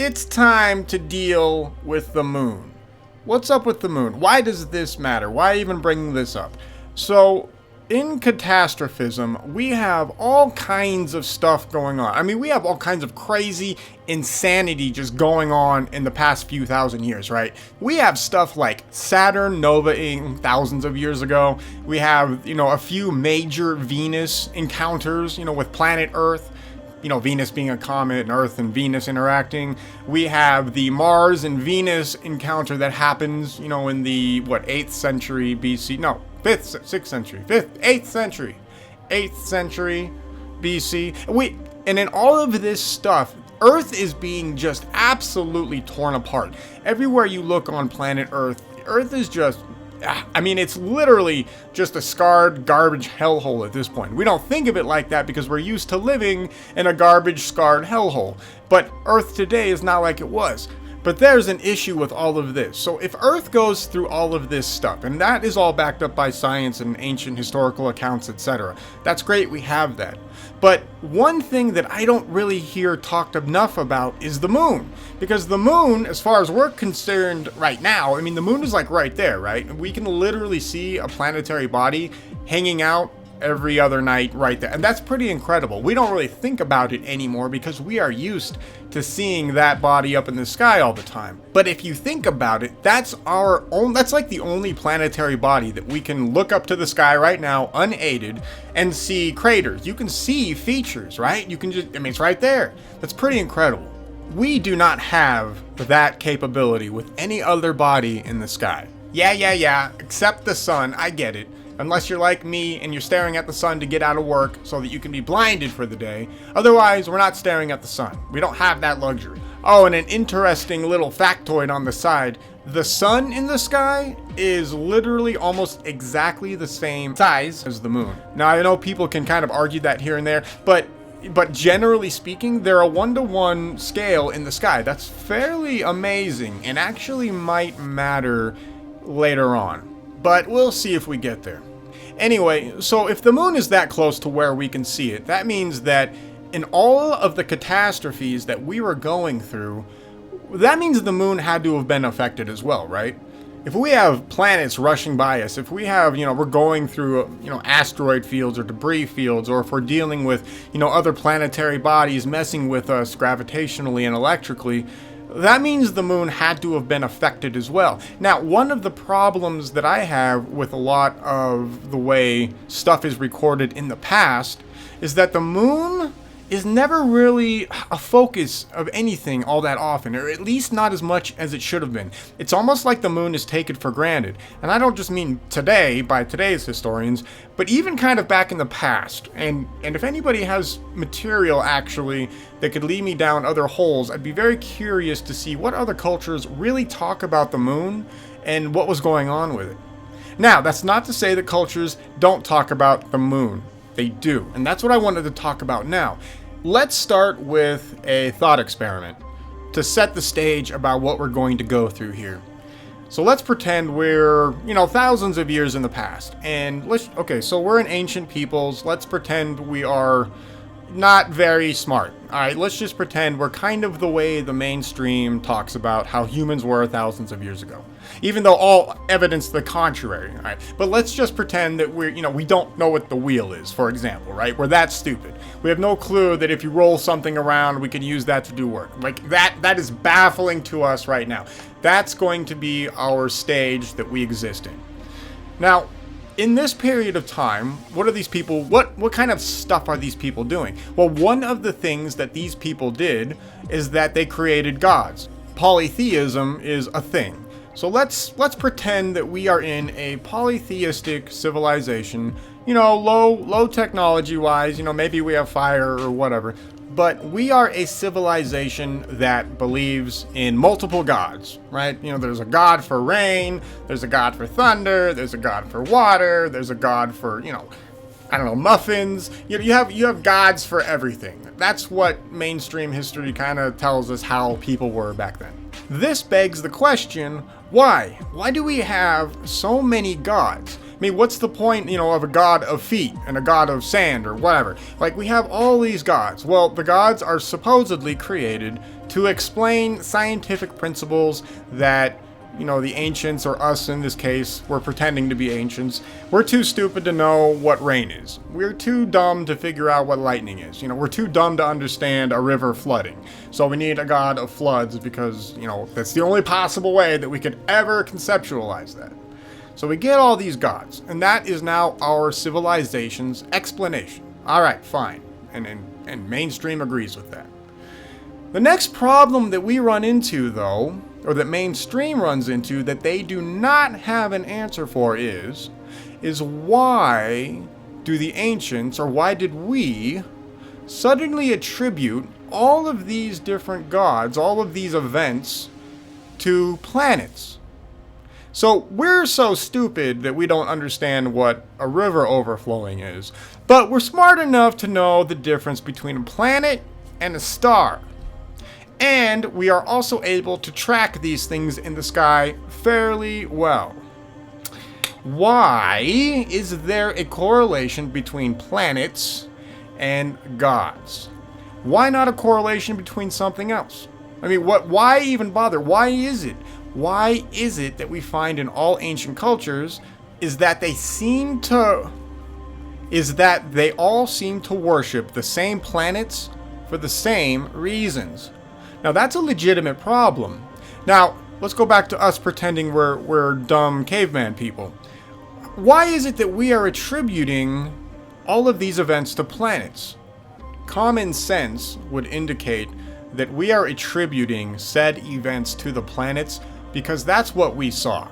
it's time to deal with the moon. What's up with the moon? Why does this matter? Why even bring this up? So, in catastrophism, we have all kinds of stuff going on. I mean, we have all kinds of crazy insanity just going on in the past few thousand years, right? We have stuff like Saturn novaing thousands of years ago. We have, a few major Venus encounters, with planet Earth. Venus being a comet and Earth and Venus interacting. We have the Mars and Venus encounter that happens, in the, 8th century BC? No, 5th, 6th century, 5th, 8th century, 8th century BC. And in all of this stuff, Earth is being just absolutely torn apart. Everywhere you look on planet Earth, Earth is just, it's literally just a scarred garbage hellhole at this point. We don't think of it like that because we're used to living in a garbage scarred hellhole. But Earth today is not like it was. But there's an issue with all of this. So if Earth goes through all of this stuff, and that is all backed up by science and ancient historical accounts, etc., that's great, we have that. But one thing that I don't really hear talked enough about is the moon. Because the moon, as far as we're concerned right now, the moon is like right there, right? We can literally see a planetary body hanging out every other night right there. And that's pretty incredible. We don't really think about it anymore because we are used to seeing that body up in the sky all the time. But if you think about it, that's like the only planetary body that we can look up to the sky right now unaided and see craters. You can see features, right? You can it's right there. That's pretty incredible. We do not have that capability with any other body in the sky. Yeah, except the sun, I get it. Unless you're like me and you're staring at the sun to get out of work so that you can be blinded for the day. Otherwise, we're not staring at the sun. We don't have that luxury. Oh, and an interesting little factoid on the side. The sun in the sky is literally almost exactly the same size as the moon. Now, I know people can kind of argue that here and there, but generally speaking, they're a 1-to-1 scale in the sky. That's fairly amazing and actually might matter later on. But we'll see if we get there. Anyway, so if the moon is that close to where we can see it, that means that in all of the catastrophes that we were going through, that means the moon had to have been affected as well, right? If we have planets rushing by us, if we have, we're going through, asteroid fields or debris fields, or if we're dealing with, other planetary bodies messing with us gravitationally and electrically, that means the moon had to have been affected as well. Now, one of the problems that I have with a lot of the way stuff is recorded in the past is that the moon is never really a focus of anything all that often, or at least not as much as it should have been. It's almost like the moon is taken for granted. And I don't just mean today, by today's historians, but even kind of back in the past. And if anybody has material, actually, that could lead me down other holes, I'd be very curious to see what other cultures really talk about the moon and what was going on with it. Now, that's not to say that cultures don't talk about the moon. They do. And that's what I wanted to talk about now. Let's start with a thought experiment to set the stage about what we're going to go through here. So let's pretend we're, thousands of years in the past. And so we're in ancient peoples. Let's pretend we are not very smart. All right, let's just pretend we're kind of the way the mainstream talks about how humans were thousands of years ago, even though all evidence to the contrary. All right, but let's just pretend that we don't know what the wheel is, for example, right? We're that stupid. We have no clue that if you roll something around, we can use that to do work. Like that is baffling to us right now. That's going to be our stage that we exist in. Now, in this period of time, what are these people, what kind of stuff are these people doing? Well, one of the things that these people did is that they created gods. Polytheism is a thing. So let's pretend that we are in a polytheistic civilization, low technology wise, maybe we have fire or whatever. But we are a civilization that believes in multiple gods, right? There's a god for rain, there's a god for thunder, there's a god for water, there's a god for, muffins. You have gods for everything. That's what mainstream history kind of tells us how people were back then. This begs the question, why? Why do we have so many gods? What's the point, of a god of feet and a god of sand or whatever? Like, we have all these gods. Well, the gods are supposedly created to explain scientific principles that, you know, the ancients, or us in this case, we're pretending to be ancients. We're too stupid to know what rain is. We're too dumb to figure out what lightning is. You know, we're too dumb to understand a river flooding. So we need a god of floods because, you know, that's the only possible way that we could ever conceptualize that. So we get all these gods, and that is now our civilization's explanation. All right, fine. And mainstream agrees with that. The next problem that we run into, though, or that mainstream runs into, that they do not have an answer for is why do the ancients, or why did we suddenly attribute all of these different gods, all of these events, to planets? So we're so stupid that we don't understand what a river overflowing is, but we're smart enough to know the difference between a planet and a star. And we are also able to track these things in the sky fairly well. Why is there a correlation between planets and gods? Why not a correlation between something else? I mean, why even bother? Why is it? Why is it that we find in all ancient cultures is that they all seem to worship the same planets for the same reasons? Now, that's a legitimate problem. Now, let's go back to us pretending we're dumb caveman people. Why is it that we are attributing all of these events to planets? Common sense would indicate that we are attributing said events to the planets because that's what we saw.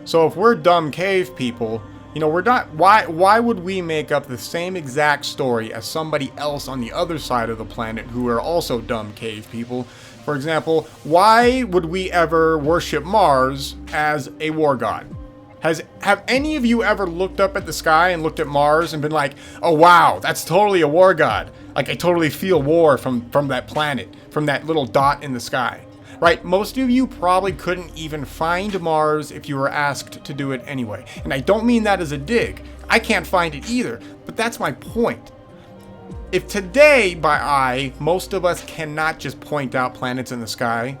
So if we're dumb cave people, you know, we're not, why would we make up the same exact story as somebody else on the other side of the planet who are also dumb cave people? For example, why would we ever worship Mars as a war god? Have any of you ever looked up at the sky and looked at Mars and been like, oh wow, that's totally a war god. Like, I totally feel war from that planet, from that little dot in the sky. Right? Most of you probably couldn't even find Mars if you were asked to do it anyway. And I don't mean that as a dig. I can't find it either, but that's my point. If today, by eye, most of us cannot just point out planets in the sky,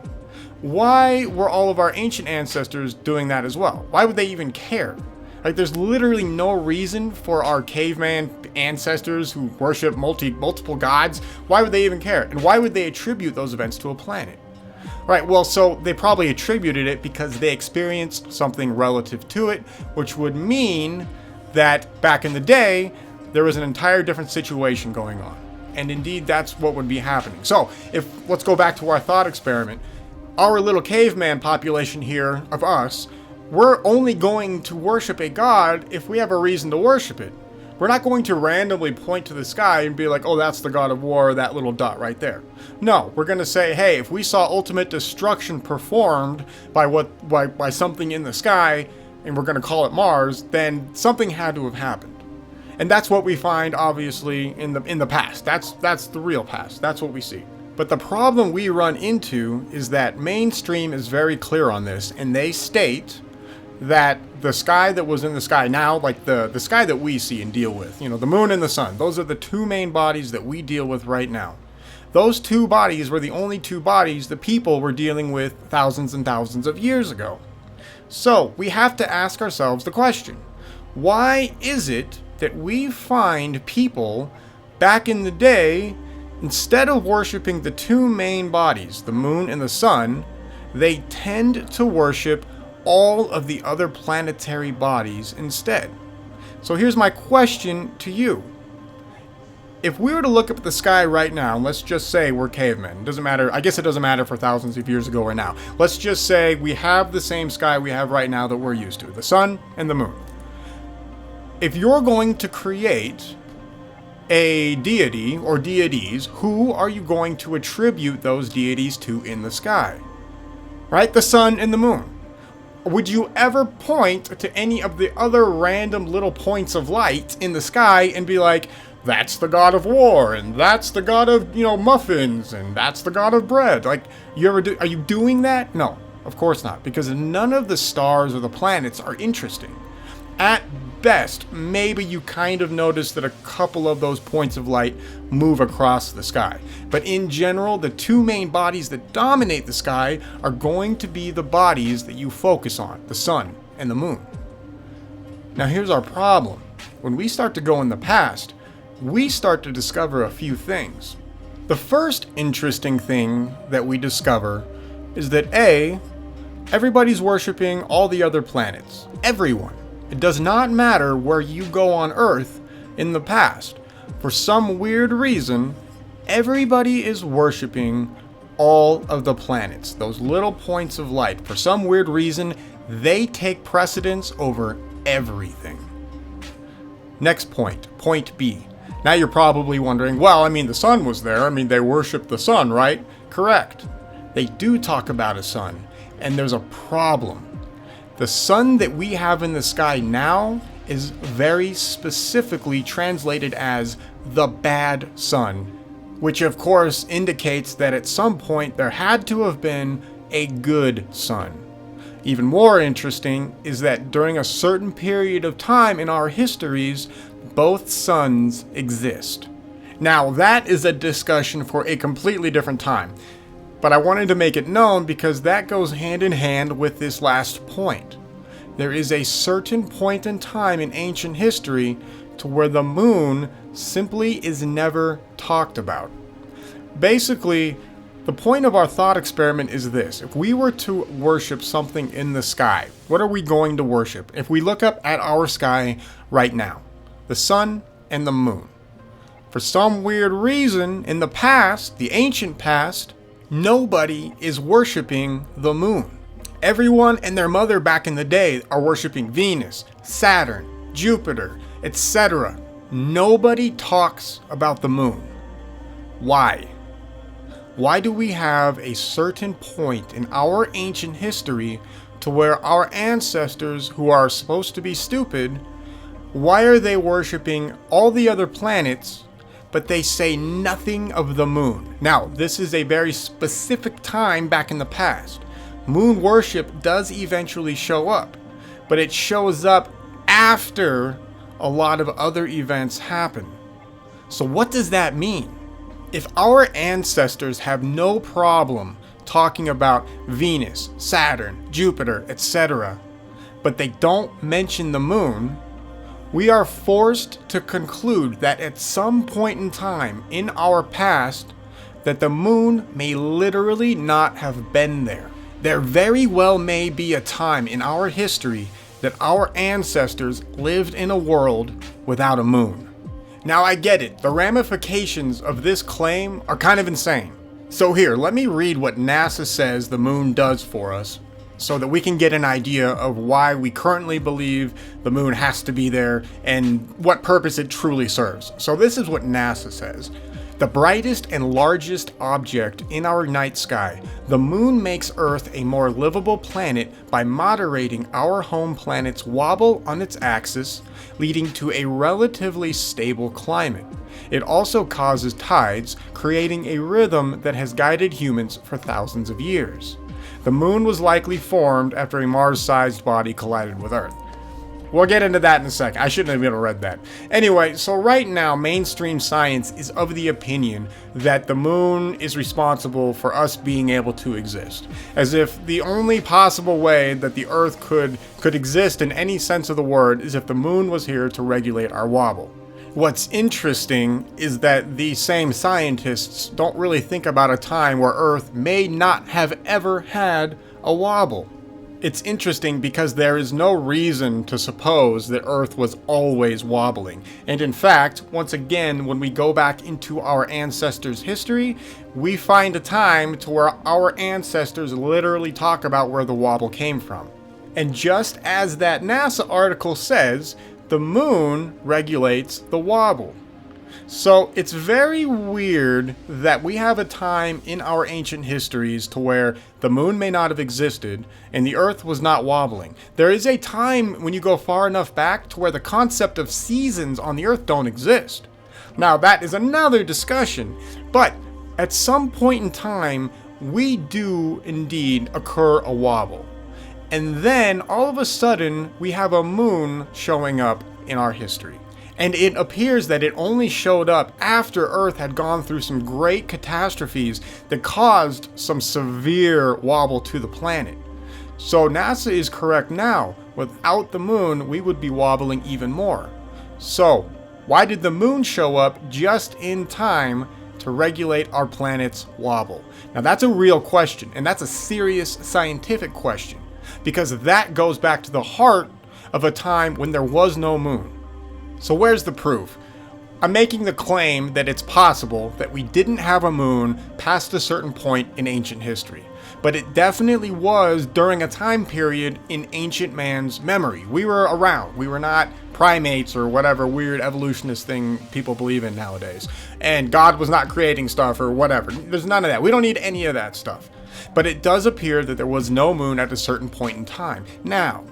why were all of our ancient ancestors doing that as well? Why would they even care? Like, there's literally no reason for our caveman ancestors who worship multiple gods. Why would they even care? And why would they attribute those events to a planet? Right, well, so they probably attributed it because they experienced something relative to it, which would mean that back in the day, there was an entire different situation going on. And indeed, that's what would be happening. So, let's go back to our thought experiment. Our little caveman population here of us, we're only going to worship a god if we have a reason to worship it. We're not going to randomly point to the sky and be like, oh, that's the god of war, that little dot right there. No, we're going to say, hey, if we saw ultimate destruction performed by something in the sky, and we're going to call it Mars, then something had to have happened. And that's what we find, obviously, in the past. That's the real past. That's what we see. But the problem we run into is that mainstream is very clear on this, and they state that the sky that was in the sky now, like the sky that we see and deal with, you know, the moon and the sun, those are the two main bodies that we deal with right now. Those two bodies were the only two bodies the people were dealing with thousands and thousands of years ago. So we have to ask ourselves the question, why is it that we find people back in the day, instead of worshiping the two main bodies, the moon and the sun, they tend to worship all of the other planetary bodies instead? So here's my question to you. If we were to look up at the sky right now, let's just say we're cavemen. It doesn't matter. I guess it doesn't matter for thousands of years ago or now. Let's just say we have the same sky we have right now that we're used to, the sun and the moon. If you're going to create a deity or deities, who are you going to attribute those deities to in the sky? Right? The sun and the moon. Would you ever point to any of the other random little points of light in the sky and be like, that's the god of war, and that's the god of, you know, muffins, and that's the god of bread? Like, are you doing that? No, of course not, because none of the stars or the planets are interesting. At best, maybe you kind of notice that a couple of those points of light move across the sky. But in general, the two main bodies that dominate the sky are going to be the bodies that you focus on, the sun and the moon. Now here's our problem. When we start to go in the past, we start to discover a few things. The first interesting thing that we discover is that everybody's worshiping all the other planets. Everyone. It does not matter where you go on Earth in the past. For some weird reason, everybody is worshiping all of the planets. Those little points of light. For some weird reason, they take precedence over everything. Next point, point B. Now you're probably wondering, well, the sun was there. They worship the sun, right? Correct. They do talk about a sun, and there's a problem. The sun that we have in the sky now is very specifically translated as the bad sun, which of course indicates that at some point there had to have been a good sun. Even more interesting is that during a certain period of time in our histories, both suns exist. Now that is a discussion for a completely different time. But I wanted to make it known because that goes hand in hand with this last point. There is a certain point in time in ancient history to where the moon simply is never talked about. Basically, the point of our thought experiment is this. If we were to worship something in the sky, what are we going to worship? If we look up at our sky right now, the sun and the moon. For some weird reason, in the past, the ancient past, nobody is worshiping the moon. Everyone and their mother back in the day are worshiping Venus, Saturn, Jupiter, etc. Nobody talks about the moon. Why? Why do we have a certain point in our ancient history to where our ancestors, who are supposed to be stupid, why are they worshiping all the other planets, but they say nothing of the moon? Now, this is a very specific time back in the past. Moon worship does eventually show up, but it shows up after a lot of other events happen. So what does that mean? If our ancestors have no problem talking about Venus, Saturn, Jupiter, etc., but they don't mention the moon, we are forced to conclude that at some point in time in our past, that the moon may literally not have been there. There very well may be a time in our history that our ancestors lived in a world without a moon. Now I get it, the ramifications of this claim are kind of insane. So here, let me read what NASA says the moon does for us, so that we can get an idea of why we currently believe the moon has to be there and what purpose it truly serves. So this is what NASA says. The brightest and largest object in our night sky, the moon makes Earth a more livable planet by moderating our home planet's wobble on its axis, leading to a relatively stable climate. It also causes tides, creating a rhythm that has guided humans for thousands of years. The moon was likely formed after a Mars-sized body collided with Earth. We'll get into that in a second. I shouldn't have even read that. Anyway, so right now, mainstream science is of the opinion that the moon is responsible for us being able to exist. As if the only possible way that the Earth could exist in any sense of the word is if the moon was here to regulate our wobble. What's interesting is that these same scientists don't really think about a time where Earth may not have ever had a wobble. It's interesting because there is no reason to suppose that Earth was always wobbling. And in fact, once again, when we go back into our ancestors' history, we find a time to where our ancestors literally talk about where the wobble came from. And just as that NASA article says, the moon regulates the wobble. So it's very weird that we have a time in our ancient histories to where the moon may not have existed and the Earth was not wobbling. There is a time when you go far enough back to where the concept of seasons on the Earth don't exist. Now that is another discussion, but at some point in time, we do indeed occur a wobble. And then all of a sudden we have a moon showing up in our history. And it appears that it only showed up after Earth had gone through some great catastrophes that caused some severe wobble to the planet. So NASA is correct now. Without the moon, we would be wobbling even more. So, why did the moon show up just in time to regulate our planet's wobble? Now that's a real question, and that's a serious scientific question, because that goes back to the heart of a time when there was no moon. So where's the proof? I'm making the claim that it's possible that we didn't have a moon past a certain point in ancient history. But it definitely was during a time period in ancient man's memory. We were around. We were not primates or whatever weird evolutionist thing people believe in nowadays. And God was not creating stuff or whatever. There's none of that. We don't need any of that stuff. But it does appear that there was no moon at a certain point in time. Now,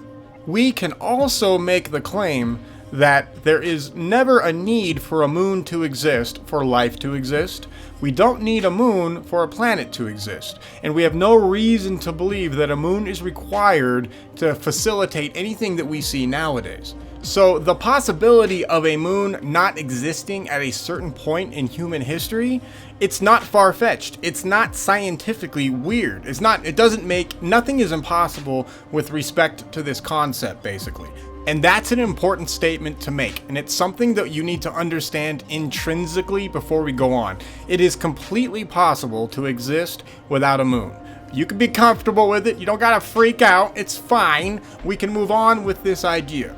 we can also make the claim that there is never a need for a moon to exist for life to exist. We don't need a moon for a planet to exist. And we have no reason to believe that a moon is required to facilitate anything that we see nowadays. So the possibility of a moon not existing at a certain point in human history, it's not far-fetched. It's not scientifically weird. Nothing is impossible with respect to this concept, basically. And that's an important statement to make, and it's something that you need to understand intrinsically before we go on. It is completely possible to exist without a moon. You can be comfortable with it, you don't gotta freak out, it's fine. We can move on with this idea.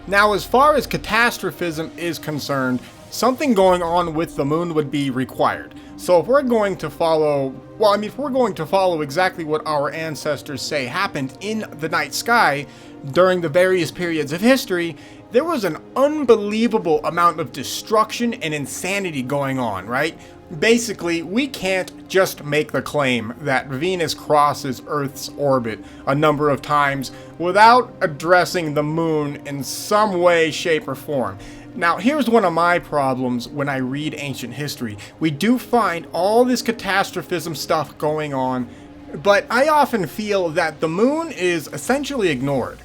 Now, as far as catastrophism is concerned, something going on with the moon would be required. So if we're going to follow exactly what our ancestors say happened in the night sky during the various periods of history, there was an unbelievable amount of destruction and insanity going on, right? Basically, we can't just make the claim that Venus crosses Earth's orbit a number of times without addressing the moon in some way, shape, or form. Now, here's one of my problems when I read ancient history. We do find all this catastrophism stuff going on, but I often feel that the moon is essentially ignored.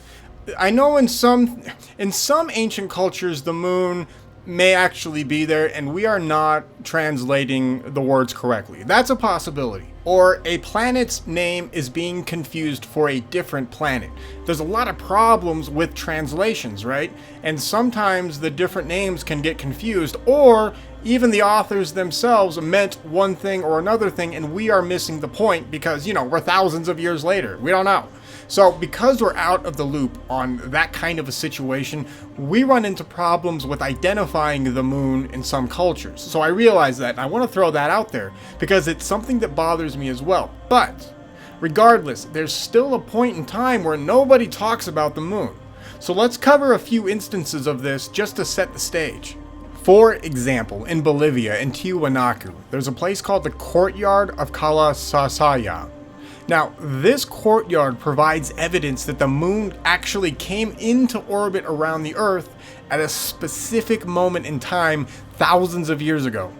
I know in some ancient cultures, the moon may actually be there and we are not translating the words correctly. That's a possibility. Or a planet's name is being confused for a different planet. There's a lot of problems with translations, right? And sometimes the different names can get confused, or even the authors themselves meant one thing or another thing and we are missing the point because, we're thousands of years later. We don't know. So because we're out of the loop on that kind of a situation, we run into problems with identifying the moon in some cultures. So I realize that, and I want to throw that out there because it's something that bothers me as well. But regardless, there's still a point in time where nobody talks about the moon. So let's cover a few instances of this just to set the stage. For example, in Bolivia, in Tiwanaku, there's a place called the Courtyard of Kalasasaya. Now, this courtyard provides evidence that the moon actually came into orbit around the Earth at a specific moment in time thousands of years ago.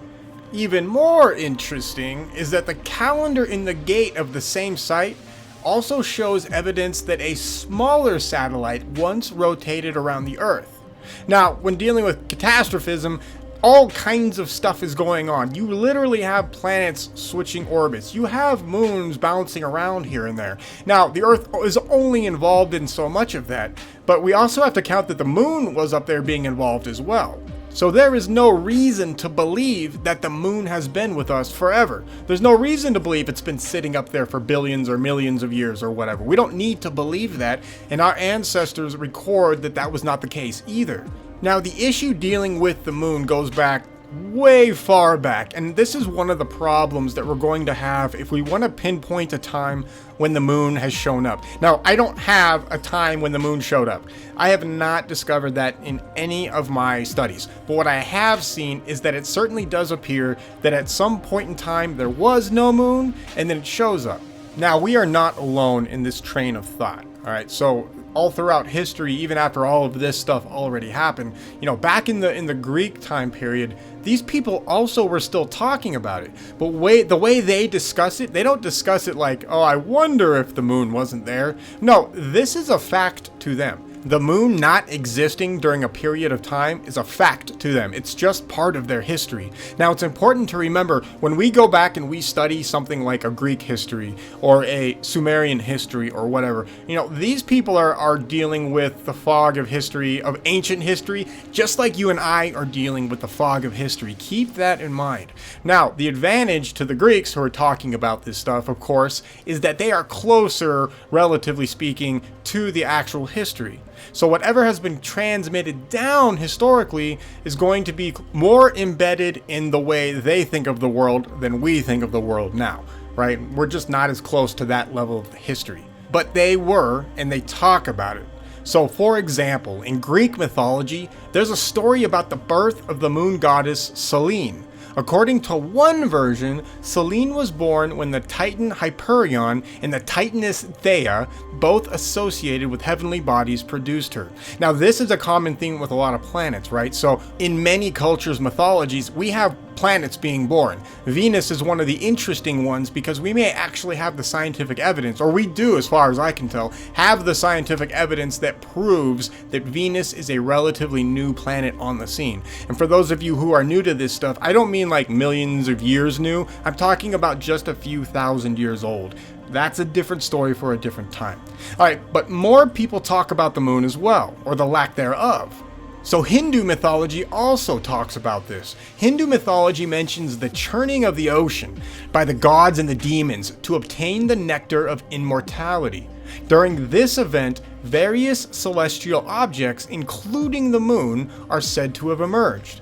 Even more interesting is that the calendar in the gate of the same site also shows evidence that a smaller satellite once rotated around the Earth. Now, when dealing with catastrophism, all kinds of stuff is going on. You literally have planets switching orbits. You have moons bouncing around here and there. Now, the Earth is only involved in so much of that, but we also have to count that the moon was up there being involved as well. So there is no reason to believe that the moon has been with us forever. There's no reason to believe it's been sitting up there for billions or millions of years or whatever. We don't need to believe that, and our ancestors record that that was not the case either. Now, the issue dealing with the moon goes back way far back, and this is one of the problems that we're going to have if we want to pinpoint a time when the moon has shown up. Now, I don't have a time when the moon showed up. I have not discovered that in any of my studies, but what I have seen is that it certainly does appear that at some point in time there was no moon and then it shows up. Now, we are not alone in this train of thought. All right, so all throughout history, even after all of this stuff already happened, you know, back in the Greek time period, these people also were still talking about it. But the way they discuss it, they don't discuss it like, oh, I wonder if the moon wasn't there. No, this is a fact to them. The moon not existing during a period of time is a fact to them. It's just part of their history. Now, it's important to remember when we go back and we study something like a Greek history or a Sumerian history or whatever, you know, these people are dealing with the fog of history, of ancient history, just like you and I are dealing with the fog of history. Keep that in mind. Now, the advantage to the Greeks who are talking about this stuff, of course, is that they are closer, relatively speaking, to the actual history. So whatever has been transmitted down historically is going to be more embedded in the way they think of the world than we think of the world now, right? We're just not as close to that level of history. But they were, and they talk about it. So for example, in Greek mythology, there's a story about the birth of the moon goddess Selene. According to one version, Selene was born when the Titan Hyperion and the Titaness Theia, both associated with heavenly bodies, produced her. Now, this is a common theme with a lot of planets, right? So in many cultures' mythologies, we have planets being born. Venus is one of the interesting ones because we may actually have the scientific evidence, or we do, as far as I can tell, have the scientific evidence that proves that Venus is a relatively new planet on the scene. And for those of you who are new to this stuff, I don't mean like millions of years new. I'm talking about just a few thousand years old. That's a different story for a different time. All right, but more people talk about the moon as well, or the lack thereof. So Hindu mythology also talks about this. Hindu mythology mentions the churning of the ocean by the gods and the demons to obtain the nectar of immortality. During this event, various celestial objects, including the moon, are said to have emerged.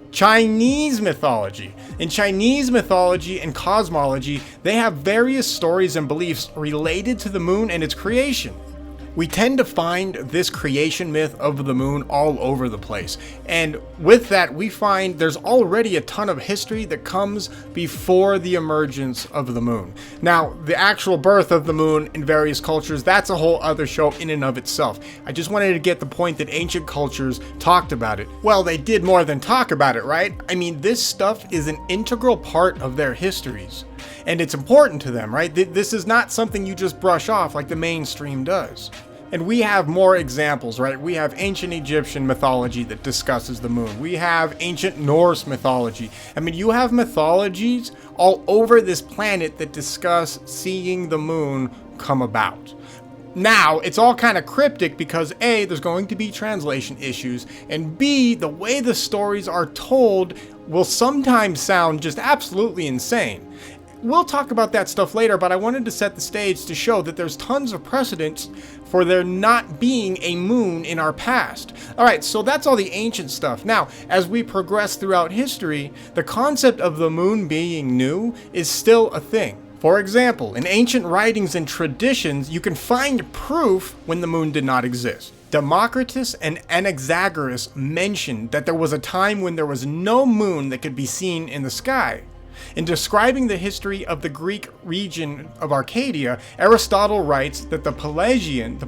Chinese mythology. In Chinese mythology and cosmology, they have various stories and beliefs related to the moon and its creation. We tend to find this creation myth of the moon all over the place. And with that, we find there's already a ton of history that comes before the emergence of the moon. Now, the actual birth of the moon in various cultures, that's a whole other show in and of itself. I just wanted to get the point that ancient cultures talked about it. Well, they did more than talk about it, right? I mean, this stuff is an integral part of their histories. And it's important to them, right? This is not something you just brush off like the mainstream does. And we have more examples, right? We have ancient Egyptian mythology that discusses the moon. We have ancient Norse mythology. I mean, you have mythologies all over this planet that discuss seeing the moon come about. Now, it's all kind of cryptic because A, there's going to be translation issues, and B, the way the stories are told will sometimes sound just absolutely insane. We'll talk about that stuff later, but I wanted to set the stage to show that there's tons of precedents for there not being a moon in our past. Alright, so that's all the ancient stuff. Now, as we progress throughout history, the concept of the moon being new is still a thing. For example, in ancient writings and traditions, you can find proof when the moon did not exist. Democritus and Anaxagoras mentioned that there was a time when there was no moon that could be seen in the sky. In describing the history of the Greek region of Arcadia, Aristotle writes that the Pelagians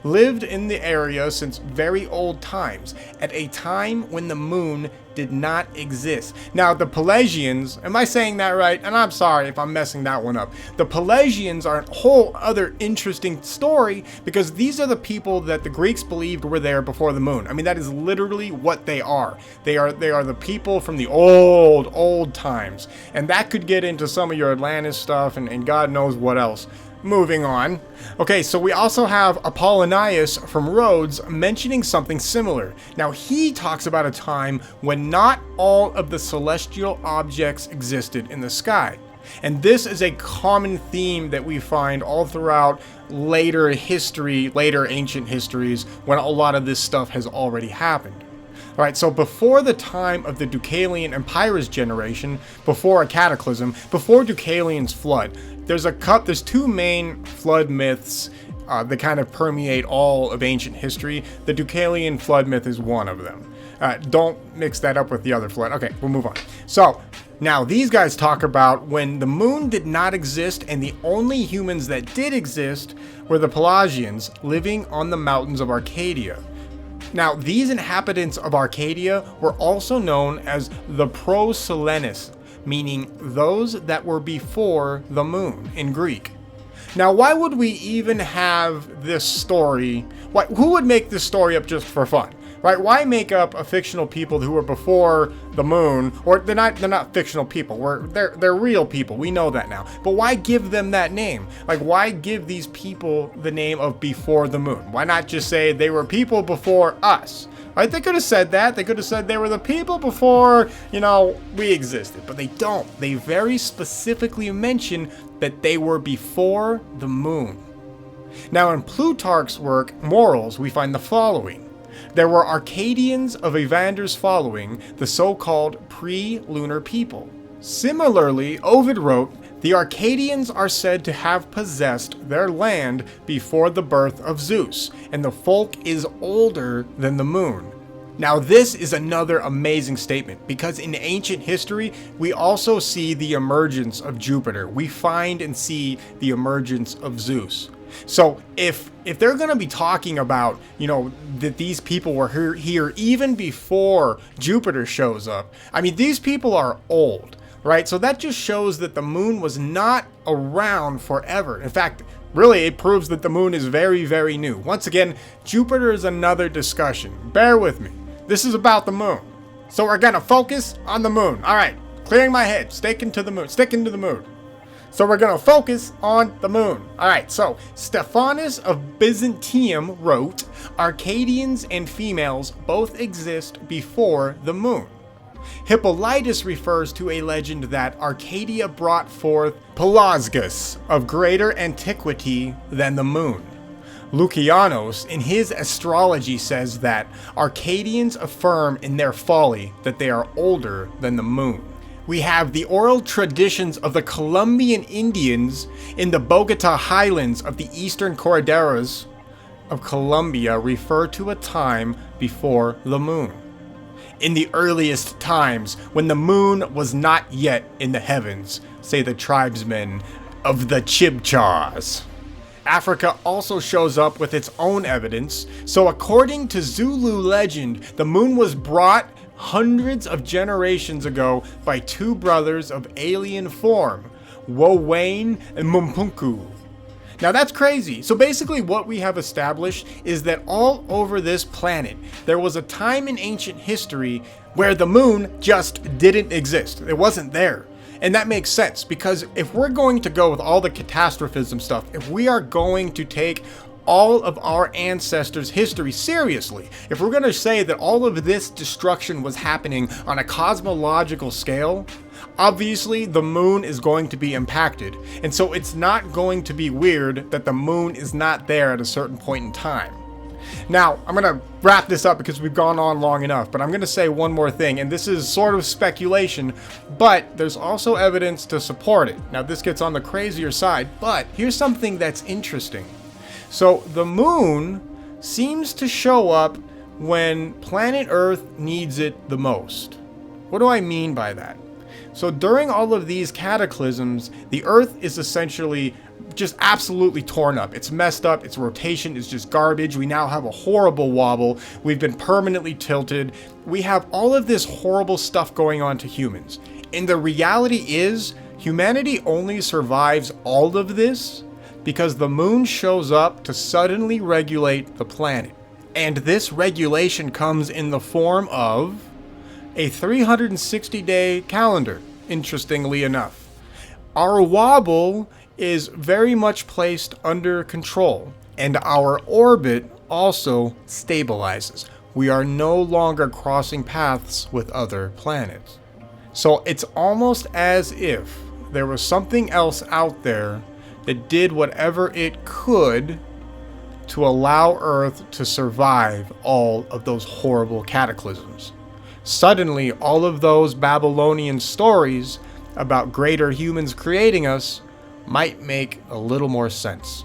lived in the area since very old times, at a time when the moon did not exist. Now, the Pelagians, am I saying that right? And I'm sorry if I'm messing that one up. The Pelagians are a whole other interesting story because these are the people that the Greeks believed were there before the moon. I mean, that is literally what they are. They are the people from the old times. And that could get into some of your Atlantis stuff and God knows what else. Moving on. Okay, so we also have Apollonius from Rhodes mentioning something similar. Now, he talks about a time when not all of the celestial objects existed in the sky. And this is a common theme that we find all throughout later history, later ancient histories, when a lot of this stuff has already happened. Alright, so before the time of the Deucalion and Pyrrhus generation, before a cataclysm, before Deucalion's flood, there's two main flood myths that kind of permeate all of ancient history. The Deucalion flood myth is one of them. Don't mix that up with the other flood. Okay, we'll move on. So, Now, these guys talk about when the moon did not exist and the only humans that did exist were the Pelagians living on the mountains of Arcadia. Now, these inhabitants of Arcadia were also known as the Proselenists, meaning those that were before the moon in Greek. Now, why would we even have this story? Who would make this story up just for fun? Right? Why make up a fictional people who were before the moon? Or they're not fictional people. They're real people. We know that now. But why give them that name? Like, why give these people the name of before the moon? Why not just say they were people before us? Right? They could have said that. They could have said they were the people before, we existed. But they don't. They very specifically mention that they were before the moon. Now, in Plutarch's work, Morals, we find the following. There were Arcadians of Evander's following, the so-called pre-lunar people. Similarly, Ovid wrote, the Arcadians are said to have possessed their land before the birth of Zeus, and the folk is older than the moon. Now, this is another amazing statement, because in ancient history, we also see the emergence of Jupiter. We find and see the emergence of Zeus. So if they're going to be talking about, that these people were here even before Jupiter shows up, I mean, these people are old, right? So that just shows that the moon was not around forever. In fact, really, it proves that the moon is very, very new. Once again, Jupiter is another discussion. Bear with me. This is about the moon. So we're going to focus on the moon. All right, clearing my head, sticking to the moon. So we're going to focus on the moon. All right, so Stephanus of Byzantium wrote, Arcadians and females both exist before the moon. Hippolytus refers to a legend that Arcadia brought forth Pelasgus of greater antiquity than the moon. Lucianos, in his astrology, says that Arcadians affirm in their folly that they are older than the moon. We have the oral traditions of the Colombian Indians in the Bogota highlands of the eastern Cordilleras of Colombia refer to a time before the moon. In the earliest times, when the moon was not yet in the heavens, say the tribesmen of the Chibchas. Africa also shows up with its own evidence. So according to Zulu legend, the moon was brought hundreds of generations ago by two brothers of alien form, Wowane and Mumpunku. Now that's crazy. So basically what we have established is that all over this planet, there was a time in ancient history where the moon just didn't exist. It wasn't there. And that makes sense, because if we're going to go with all the catastrophism stuff, if we are going to take all of our ancestors' history seriously, if we're going to say that all of this destruction was happening on a cosmological scale, obviously the moon is going to be impacted. And so it's not going to be weird that the moon is not there at a certain point in time. Now, I'm going to wrap this up because we've gone on long enough, but I'm going to say one more thing, and this is sort of speculation, but there's also evidence to support it. Now, this gets on the crazier side, but here's something that's interesting. So, the moon seems to show up when planet Earth needs it the most. What do I mean by that? So, during all of these cataclysms, the Earth is essentially just absolutely torn up. It's messed up. Its rotation is just garbage. We now have a horrible wobble. We've been permanently tilted. We have all of this horrible stuff going on to humans. And the reality is, humanity only survives all of this because the moon shows up to suddenly regulate the planet. And this regulation comes in the form of a 360-day calendar, interestingly enough. Our wobble is very much placed under control, and our orbit also stabilizes. We are no longer crossing paths with other planets. So it's almost as if there was something else out there that did whatever it could to allow Earth to survive all of those horrible cataclysms. Suddenly, all of those Babylonian stories about greater humans creating us might make a little more sense.